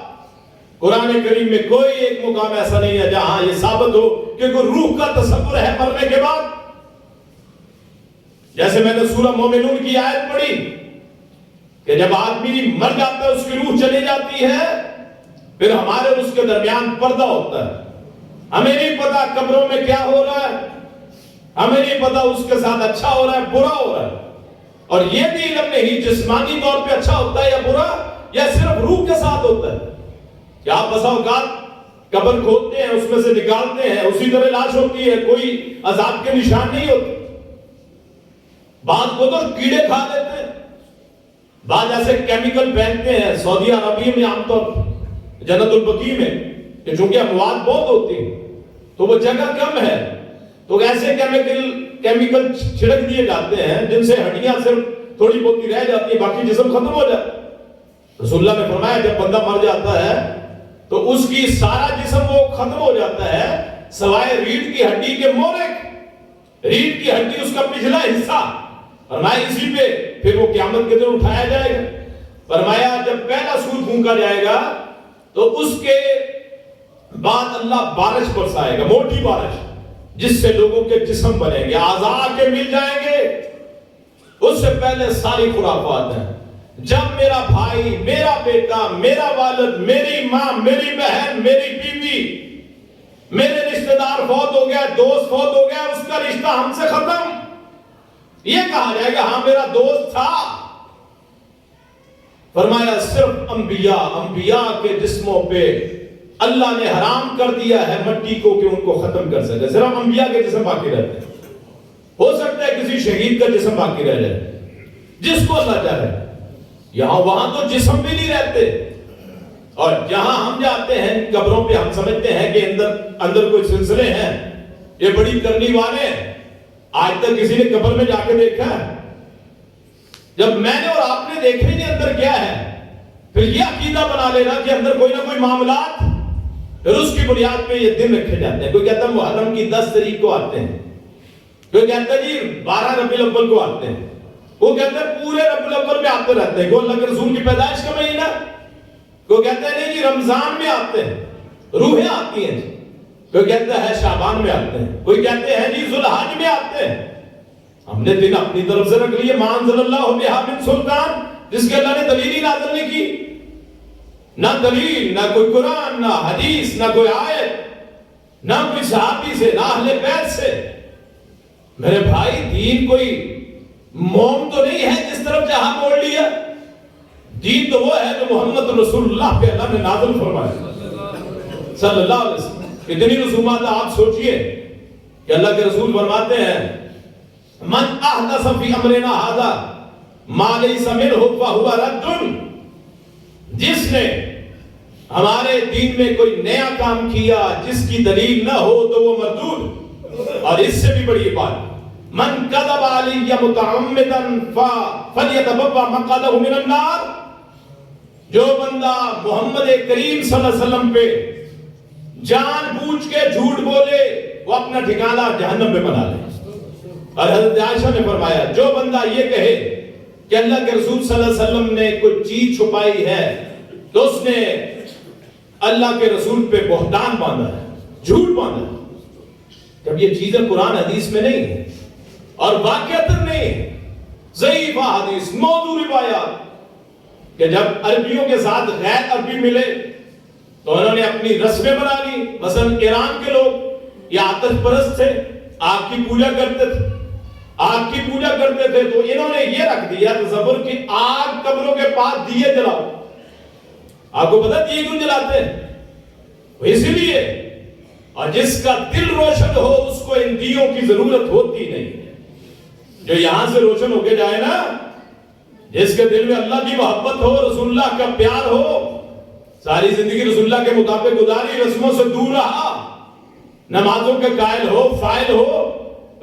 قرآن کریم میں کوئی ایک مقام ایسا نہیں ہے جہاں یہ ثابت ہو کہ کوئی روح کا تصور ہے مرنے کے بعد۔ جیسے میں نے سورہ مومنون کی آیت پڑھی کہ جب آدمی مر جاتا ہے اس کی روح چلی جاتی ہے، پھر ہمارے اور اس کے درمیان پردہ ہوتا ہے، ہمیں نہیں پتا قبروں میں کیا ہو رہا ہے، ہمیں نہیں پتا اس کے ساتھ اچھا ہو رہا ہے برا ہو رہا ہے، اور یہ بھی علم نہیں جسمانی طور پہ اچھا ہوتا ہے یا برا، یا صرف روح کے ساتھ ہوتا ہے۔ کیا آپ بسا اوقات قبر کھودتے ہیں اس میں سے نکالتے ہیں اسی طرح لاش ہوتی ہے، کوئی عذاب کے نشان نہیں ہوتے، بعض کو تو کیڑے کھا لیتے ہیں، بعض ایسے کیمیکل پھینکتے ہیں سعودی عربیہ میں عام طور جنت البقیع میں کہ چونکہ اموات بہت ہوتی ہیں تو وہ جگہ کم ہے تو ایسے کیمیکل چھڑک دیے جاتے ہیں جن سے ہڈیاں صرف تھوڑی بہت رہ جاتی ہیں، باقی جسم ختم ہو جاتا ہے۔ رسول اللہ نے فرمایا جب بندہ مر جاتا ہے تو اس کی سارا جسم وہ ختم ہو جاتا ہے سوائے ریڑھ کی ہڈی کے مورک، ریڑھ کی ہڈی اس کا پچھلا حصہ، فرمایا اسی پہ پھر وہ قیامت کے دن اٹھایا جائے گا۔ فرمایا جب پہلا سور پھونکا جائے گا تو اس کے بعد اللہ بارش برسائے گا، موٹی بارش، جس سے لوگوں کے جسم بنیں گے، اعضاء کے مل جائیں گے۔ اس سے پہلے ساری خرافات ہیں، جب میرا بھائی، میرا بیٹا، میرا والد، میری ماں، میری بہن، میری بیوی، میرے رشتہ دار فوت ہو گیا، دوست فوت ہو گیا، اس کا رشتہ ہم سے ختم، یہ کہا جائے گا ہاں میرا دوست تھا۔ فرمایا صرف انبیاء کے جسموں پہ اللہ نے حرام کر دیا ہے مٹی کو کہ ان کو ختم کر سکے، صرف انبیاء کے جسم باقی رہتے ہیں۔ ہو سکتا ہے کسی شہید کا جسم باقی رہ جائے جس کو اللہ چاہے، یہاں وہاں تو جسم بھی نہیں رہتے، اور جہاں ہم جاتے ہیں قبروں پہ ہم سمجھتے ہیں کہ اندر کوئی سلسلے ہیں، یہ بڑی کرنی والے ہیں۔ آج تک کسی نے قبر میں جا کے دیکھا ہے؟ جب میں نے اور آپ نے دیکھے نہیں اندر کیا ہے، پھر یہ عقیدہ بنا لینا کہ اندر کوئی نہ کوئی معاملات، پھر اس کی بنیاد پہ یہ دن رکھے جاتے ہیں۔ کوئی کہتا ہے محرم کی 10 تاریخ کو آتے ہیں، کوئی کہتا ہے جی 12 ربیع الاول کو آتے ہیں، وہ کہتا ہے پورے ربیع الاول میں آتے رہتے ہیں، کوئی اللہ کے رسول کی پیدائش کا مہینہ، کوئی کہتا ہے نہیں جی رمضان میں آتے ہیں، روحیں آتی ہیں، کوئی کہتا ہے شعبان میں آتے ہیں، کوئی کہتے ہیں جی ذوالحج میں آتے ہیں۔ ہم نے دن اپنی طرف سے رکھ لیے، ما انزل اللہ بہا من سلطان، جس کے اللہ نے دلیل ہی نازل نہیں کی، نہ دلیل، نہ کوئی قرآن، نہ حدیث، نہ کوئی آیت، نہ کوئی صحابی سے، نہ اہل بیت سے۔ میرے بھائی دین کوئی موم تو نہیں ہے جس طرف جہاں موڑ لیا، دین تو وہ ہے جو محمد رسول اللہ پہ اللہ نے نازل فرمایا صلی اللہ علیہ وسلم۔ اتنی رسومات آپ سوچئے کہ اللہ کے رسول فرماتے ہیں من احدث فی امرنا ھذا ما لیس منہ فہو رد، جس نے ہمارے دین میں کوئی نیا کام کیا جس کی دلیل نہ ہو تو وہ مردود. اور اس سے بھی بڑی بات، من کذب علی متعمدا فلیتبوأ مقعدہ من النار. جو بندہ محمد کریم صلی اللہ علیہ وسلم پہ جان بوجھ کے جھوٹ بولے وہ اپنا ٹھکانہ جہنم میں بنا لے. اور حضرت عائشہ نے فرمایا جو بندہ یہ کہے کہ اللہ کے رسول صلی اللہ علیہ وسلم نے کوئی چیز چھپائی ہے تو اس نے اللہ کے رسول پہ بہتان باندھا ہے، جھوٹ باندھا ہے. جب یہ چیزیں قرآن حدیث میں نہیں ہیں اور واقعتاً نہیں ہیں، ضعیف حدیث، موضوع روایات، کہ جب عربیوں کے ساتھ غیر عربی ملے تو انہوں نے اپنی رسمیں بنا لی. مثلا ایران کے لوگ یہ آتش پرست تھے، آگ کی پوجا کرتے تھے، آگ کی پوجا کرتے تھے، تو انہوں نے یہ رکھ دیا تصور کہ آگ قبروں کے پاس دیے جلاؤ. آپ کو پتہ دیے کیوں جلاتے ہیں؟ اسی لیے، اور جس کا دل روشن ہو اس کو ان دیوں کی ضرورت ہوتی نہیں. جو یہاں سے روشن ہو کے جائے نا، جس کے دل میں اللہ کی محبت ہو، رسول اللہ کا پیار ہو، ساری زندگی رسول اللہ کے مطابق گزاری، رسموں سے دور رہا، نمازوں کے قائل ہو، فائل ہو،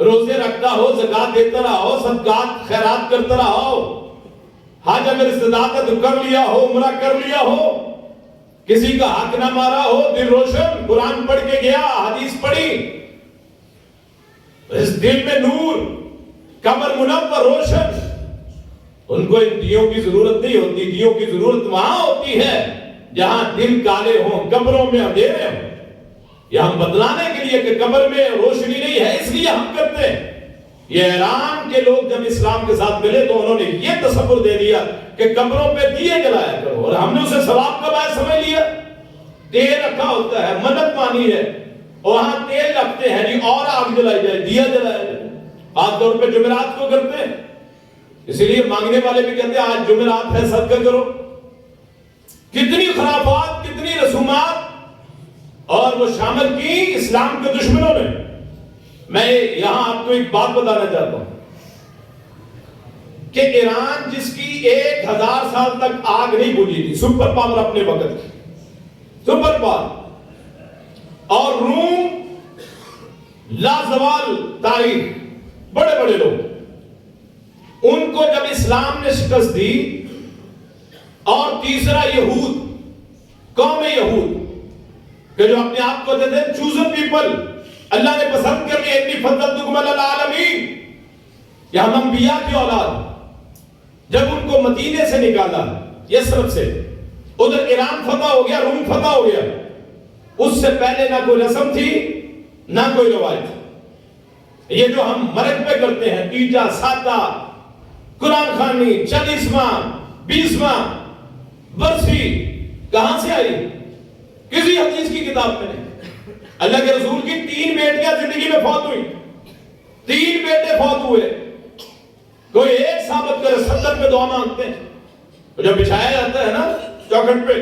روزے رکھتا ہو، زکات دیتا رہا ہو، صدقات خیرات کرتا رہا ہو، حج اگر استطاعت کر لیا ہو، عمرہ کر لیا ہو، کسی کا حق نہ مارا ہو، دل روشن، قرآن پڑھ کے گیا، حدیث پڑھی، اس دل میں نور، قبر منور روشن. ان کو ان دیوں کی ضرورت نہیں ہوتی. دیوں کی ضرورت وہاں ہوتی ہے جہاں دل کالے ہوں، قبروں میں اندھیرے ہوں. یہ ہم بتلانے کے لیے کہ قبر میں روشنی نہیں ہے اس لیے ہم کرتے ہیں. یہ ایران کے لوگ جب اسلام کے ساتھ ملے تو انہوں نے یہ تصور دے دیا کہ قبروں پہ دیے جلایا کرو، اور ہم نے اسے ثواب کا باعث سمجھ لیا. تیل رکھا ہوتا ہے، منت مانی ہے، وہاں تیل رکھتے ہیں جی اور آگ جلائی جائے، دیا جلایا جائے. عام طور پہ جمعرات کو کرتے ہیں، اسی لیے مانگنے والے بھی کہتے ہیں آج جمعرات ہے صدقہ کرو. کتنی خرافات، کتنی رسومات اور وہ شامل کی اسلام کے دشمنوں نے. میں یہاں آپ کو ایک بات بتانا چاہتا ہوں کہ ایران جس کی 1000 سال تک آگ نہیں بجھی تھی، سپر پاور اپنے وقت کی، سپر پاور، اور روم لازوال تاریخ، بڑے بڑے لوگ، ان کو جب اسلام نے شکست دی، اور تیسرا یہود، قوم یہود کہ جو اپنے آپ کو کہتے ہیں چوزن پیپل، اللہ نے پسند کر لیا، انی فضلتکم علی العالمین، کہ ہم انبیاء کی اولاد. جب ان کو مدینے سے نکالا، یثرب سے، ادھر ایران فتح ہو گیا، روم فتح ہو گیا. اس سے پہلے نہ کوئی رسم تھی نہ کوئی روایت. یہ جو ہم مرگ پہ کرتے ہیں، تیجا، ساتہ، قرآن خوانی، 40واں 20واں برسی، کہاں سے آئی؟ کسی حدیث کی کتاب میں نہیں. اللہ کے رسول کی 3 بیٹیاں زندگی میں فوت ہوئی، 3 بیٹے فوت ہوئے. کوئی ایک ثابت کرے 70 پہ دعا مانگتے ہیں، جب بچھایا جاتا ہے نا چوکھٹ پہ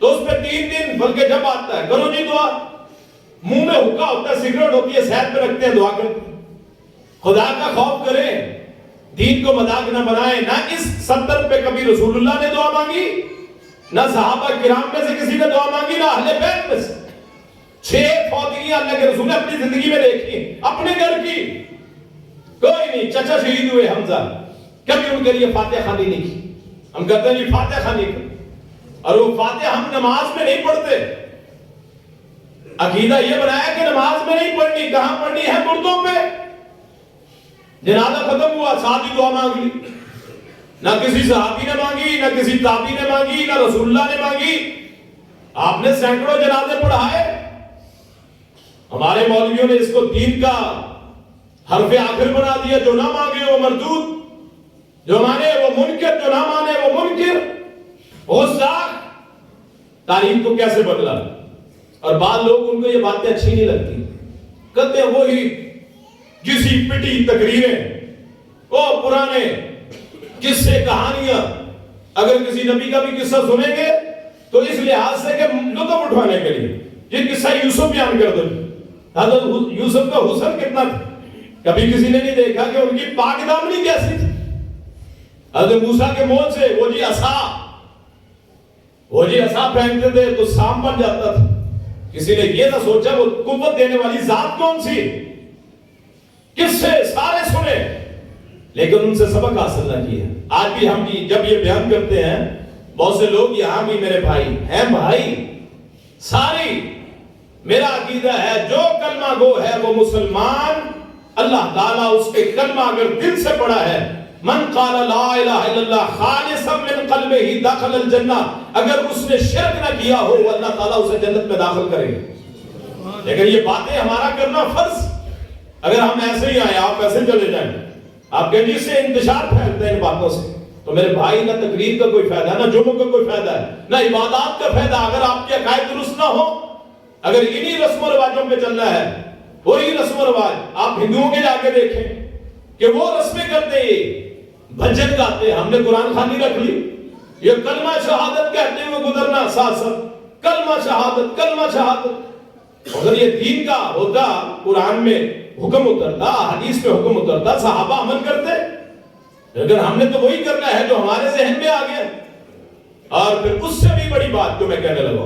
تو اس پہ 3 دن بلکہ جب آتا ہے کرو جی دعا، منہ میں حکا ہوتا ہے، سگریٹ ہوتی ہے، سید پہ رکھتے ہیں، دعا کرتے ہیں. خدا کا خوف کریں، دین کو مذاق نہ بنائیں. نہ اس 70 پہ کبھی رسول اللہ نے دعا مانگی، نہ صحابہ کرام میں سے کسی نے دعا مانگی، نہ اہل بیت میں سے. 6 فوتگیاں اللہ کے رسول نے اپنی زندگی میں دیکھی، اپنے گھر کی. کوئی نہیں. چچا شہید ہوئے حمزہ، کبھی ان کے لیے فاتحہ خوانی نہیں کی. ہم کہتے ہیں جی فاتحہ خوانی کی، اور وہ فاتحہ ہم نماز میں نہیں پڑھتے. عقیدہ یہ بنایا کہ نماز میں نہیں پڑھنی، کہاں پڑھنی ہے؟ مردوں پہ. جنازہ ختم ہوا، ساتھ ہی دعا مانگ لی. نہ کسی صحابی نے مانگی، نہ کسی تابعی نے مانگی، نہ رسول اللہ نے مانگی. آپ نے سینکڑوں جنازے پڑھائے. ہمارے مولویوں نے اس کو دین کا حرف آخر بنا دیا. جو نہ مانگے وہ مردود، جو مانے وہ منکر، جو نہ مانے وہ منکر. غصہ تاریخ کو کیسے بدلا. اور بعض لوگ ان کو یہ باتیں اچھی نہیں لگتی، کہتے ہیں وہی کسی پٹی تقریریں، وہ پرانے قصے کہانیاں. اگر کسی نبی کا بھی قصہ سنیں گے تو اس لحاظ سے کہ لطف اٹھانے کے لیے یہ قصہ یوسف بیان کر دو. حضرت یوسف کا حسن کتنا تھا، کبھی کسی نے نہیں دیکھا کہ ان کی پاک دامنی کیسی تھی. حضرت موسیٰ کے منہ سے وہ جی عصا، وہ جی عصا پھینکتے تھے تو سانپ بن جاتا تھا. کسی نے یہ نہ سوچا وہ قوت دینے والی ذات کون سی. کس سے سارے سنے لیکن ان سے سبق حاصل نہ کیا. آج بھی ہم جب یہ بیان کرتے ہیں بہت سے لوگ یہاں بھی میرے بھائی ہیں بھائی ساری میرا عقیدہ ہے جو کلمہ گو ہے وہ مسلمان اللہ تعالیٰ اس کے کلمہ اگر دل سے پڑھا ہے من قال لا الہ الا اللہ خالصا من قلبہ دخل الجنہ اگر اس نے شرک نہ کیا ہو اللہ تعالیٰ اسے جنت میں داخل کرے گا. لیکن یہ باتیں ہمارا کرنا فرض. اگر ہم ایسے ہی آئے آپ ایسے چلے جائیں آپ کہیں جس سے انتشار پھیلتے ہیں ان باتوں سے تو میرے بھائی نہ تقریر کا کوئی فائدہ نہ جمعوں کا کوئی فائدہ ہے نہ عبادات کا فائدہ. اگر آپ کے عقائد درست نہ ہو اگر انہی رسم و رواجوں پہ چل رہا ہے وہی رسم و رواج آپ ہندوؤں کے جا کے دیکھیں کہ وہ رسمیں کرتے ہیں بھجن گاتے ہیں. ہم نے قرآن خوانی رکھ لی یہ کلمہ شہادت کہتے ہوئے گزرنا ساتھ ساتھ کلمہ شہادت. اگر یہ دین کا ہوتا قرآن میں حکم اترتا حدیث میں حکم اترتا صحابہ عمل کرتے لیکن ہم نے تو وہی کرنا ہے جو ہمارے ذہن میں آ گیا. اور پھر اس سے بھی بڑی بات جو میں کہنے لگا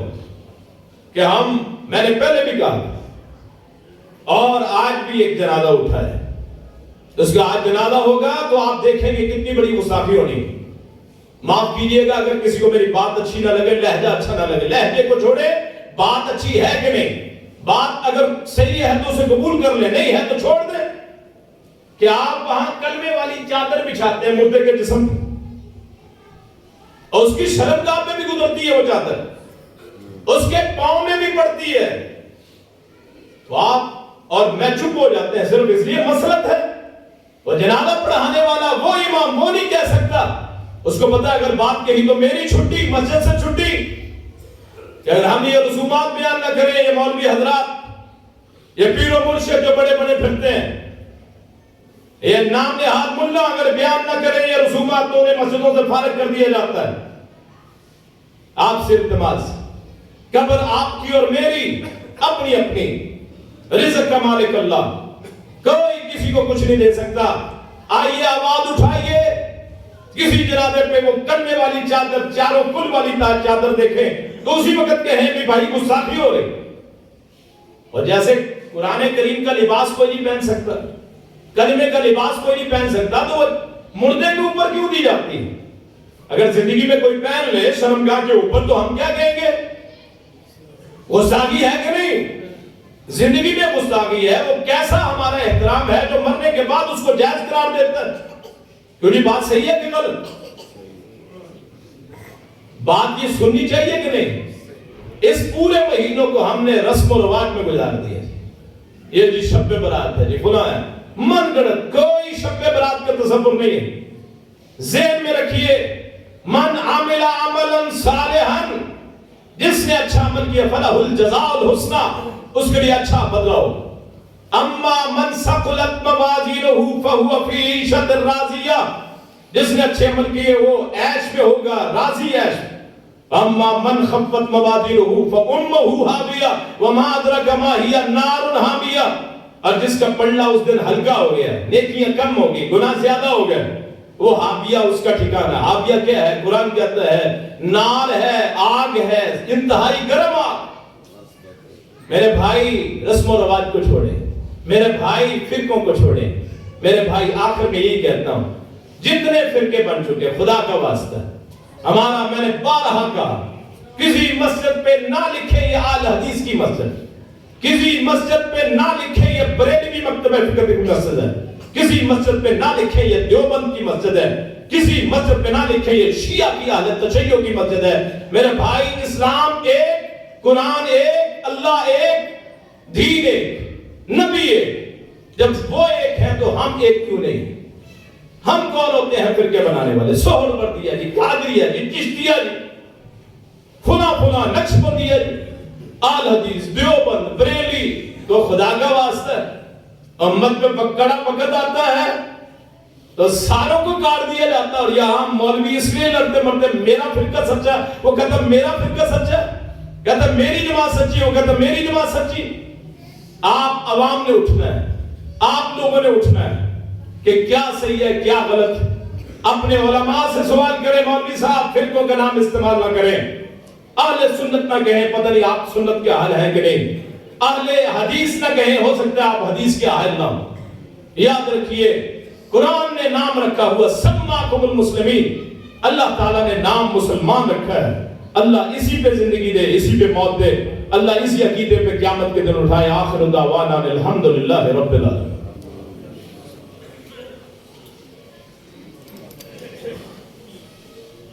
کہ میں نے پہلے بھی کہا اور آج بھی ایک جنازہ اٹھا ہے اس کا آج جنازہ ہوگا تو آپ دیکھیں گے کتنی بڑی گستاخی ہونی. معاف کیجئے گا اگر کسی کو میری بات اچھی نہ لگے لہجہ اچھا نہ لگے لہجے کو چھوڑے بات اچھی ہے کہ نہیں بات اگر صحیح ہے تو اسے قبول کر لے نہیں ہے تو چھوڑ دے. کہ آپ وہاں کلمے والی چادر بچھاتے ہیں مردے کے جسم اور اس کی شرمگاہ میں بھی گزرتی ہے وہ چادر اس کے پاؤں میں بھی پڑتی ہے تو آپ اور میں چپ ہو جاتے ہیں صرف اس لیے مسلط ہے. وہ جنازہ پڑھانے والا وہ امام وہ نہیں کہہ سکتا اس کو پتا اگر بات کہی تو میری چھٹی مسجد سے چھٹی کہ اگر ہم یہ رسومات بیان نہ کریں یہ مولوی حضرات یہ پیر و مرشد جو بڑے بڑے پھرتے ہیں یہ نام نہاد ملا اگر بیان نہ کریں یہ رسومات تو انہیں مسجدوں سے فارغ کر دیا جاتا ہے. آپ سے التماس قبر آپ کی اور میری اپنی اپنی رزق کا مالک اللہ کوئی کسی کو کچھ نہیں دے سکتا. آئیے آواز اٹھائیے کسی جنازے پہ وہ کرنے والی چادر چاروں کل والی چادر دیکھیں تو اسی وقت کہیں بھی بھائی گستاخی ہو رہی. اور جیسے قرآن کریم کا لباس کوئی نہیں پہن سکتا کلمے کا لباس کوئی نہیں پہن سکتا تو وہ مردے کے اوپر کیوں دی جاتی ہے. اگر زندگی میں کوئی پہن لے شرمگاہ کے اوپر تو ہم کیا کہیں گے گستاخی ہے کہ نہیں. زندگی میں گستاخی ہے وہ کیسا ہمارا احترام ہے جو مرنے کے بعد اس کو جائز قرار دیتا ہے. کیونکہ بات صحیح ہے کہ غلط بات یہ سننی چاہیے کہ نہیں. اس پورے مہینوں کو ہم نے رسم و رواج میں گزار دیا. یہ جی شب برات ہے جی فلاں ہے من گڑت کوئی شب برات کا تصور نہیں ہے. ذہن میں رکھیے من عامل عملا صالحا جس نے اچھا عمل کیا فلہ الجزاء الحسنى اس کے لیے اچھا بدلہ ہو. اما من ثقلت موازینہ فهو فی عیشۃ راضیہ جس نے اچھے عمل کیے وہ عیش میں ہوگا راضی عیش. اما من خفت موازینہ فامہ ہاویہ وما ادراک ما ہی نار حامیہ اور جس کا پلڑا اس دن ہلکا ہو گیا نیکیاں کم ہو گئی گناہ زیادہ ہو گئے وہ حاویہ اس کا ٹھکانہ. حاویہ کیا ہے قرآن کہتا ہے نار ہے آگ ہے انتہائی گرم آگ. میرے بھائی رسم و رواج کو چھوڑیں میرے بھائی فرقوں کو چھوڑیں میرے بھائی آخر میں یہی کہتا ہوں جتنے فرقے بن چکے خدا کا واسطہ ہمارا میں نے بارہا کہا کسی مسجد پہ نہ لکھے یہ آل حدیث کی مسجد کسی مسجد پہ نہ لکھے یہ بریلوی مکتبہ فکر کی مسجد ہے کسی مسجد پہ نہ لکھے یہ دیوبند کی مسجد ہے کسی مسجد پہ نہ لکھے یہ شیعہ کی اہل تشیع کی مسجد ہے. میرے بھائی اسلام ایک قرآن ایک اللہ ایک دین ایک نبی ایک. جب وہ ایک ہے تو ہم ایک کیوں نہیں. ہم کون ہوتے ہیں فرقے بنانے والے سہروردیہ جی قادریہ جی چشتیہ جی فلاں فلاں نقشبندیہ جی آل حدیث دیوبند بریلی تو خدا کا واسطہ امت پہ کڑا وقت آتا ہے تو ساروں کو کاٹ دیا جاتا ہے. اور یہاں مولوی اس لیے لڑتے مرتے میرا فرقہ سچا وہ کہتا میرا فرقہ سچا کہتا میری جماعت سچی وہ کہتا میری جماعت سچی. آپ عوام نے اٹھنا ہے آپ لوگوں نے اٹھنا ہے کہ کیا صحیح ہے کیا غلط. اپنے علماء سے سوال کریں مولوی صاحب فرقوں کا نام استعمال نہ کریں. اہل سنت نہ کہیں پتہ نہیں آپ سنت کے اہل ہیں کہ نہیں، اہل حدیث نہ کہیں ہو سکتا ہے آپ حدیث کے اہل نہ ہوں۔ یاد رکھیے قرآن نے نام رکھا ہوا سماکم المسلمین، اللہ تعالیٰ نے نام مسلمان رکھا ہے۔ اللہ اسی پہ زندگی دے، اسی پہ موت دے، اللہ اسی عقیدے پہ قیامت کے دن اٹھائے۔ آخر دعوانا الحمدللہ رب العالمین۔